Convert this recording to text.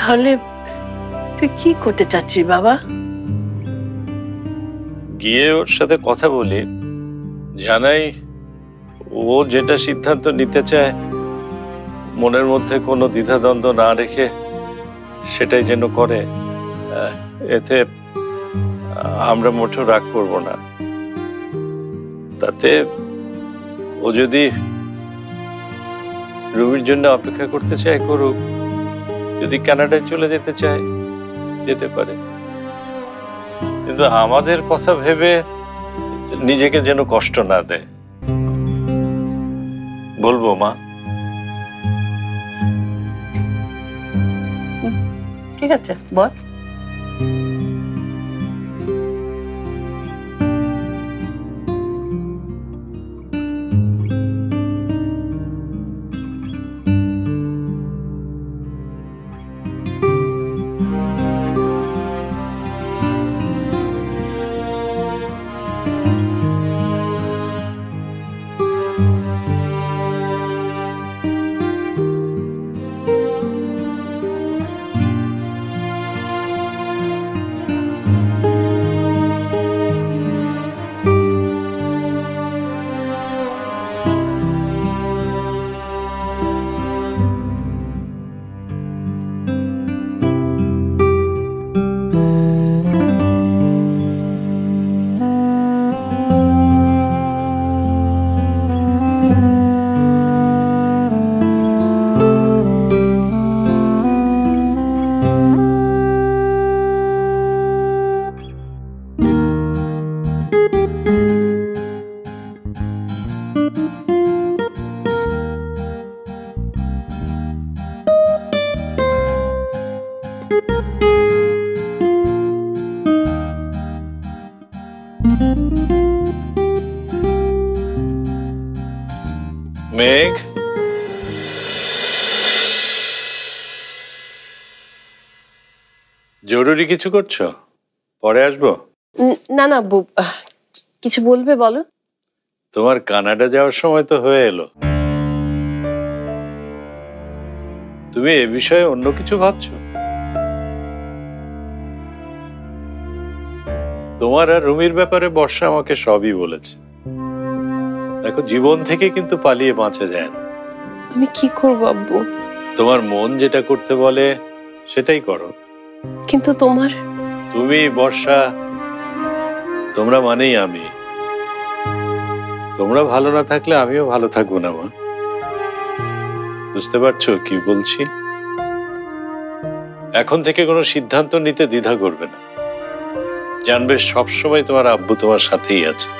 তাহলে তুই কি করতে চাচ্ছিস বাবা? গিয়ে ওর সাথে কথা বলি, জানাই ও যেটা সিদ্ধান্ত নিতে চায় মনের মধ্যে কোনো দ্বিধাদ্বন্দ্ব না রেখে সেটাই যেন করে। এতে আমরা মোটেও রাগ করব না। তাতে ও যদি রুমির জন্য অপেক্ষা করতে চায় করুক, যদি কানাডায় চলে যেতে চায় যেতে পারে, কিন্তু আমাদের কথা ভেবে নিজেকে যেন কষ্ট না দেয়। বলবো মা? ঠিক আছে, বল। মেঘ, জরুরি কিছু করছো? পরে আসবো। না না, কিছু বলবে বলো। তোমার কানাডা যাওয়ার সময় তো হয়ে এলো, তুমি এ বিষয়ে অন্য কিছু ভাবছো? তোমার আর রুমির ব্যাপারে বর্ষা আমাকে সবই বলেছে। দেখো, জীবন থেকে কিন্তু পালিয়ে বাঁচা যায় না। আমি কি করবো আব্বু? তোমার মন যেটা করতে বলে সেটাই করো। কিন্তু তুমি, বর্ষা, তোমরা মানেই আমি। তোমরা ভালো না থাকলে আমিও ভালো থাকবো না মা। বুঝতে পারছো কি বলছি? এখন থেকে কোনো সিদ্ধান্ত নিতে দ্বিধা করবে না। জানবে সবসময় তোমার আব্বু তোমার সাথেই আছে।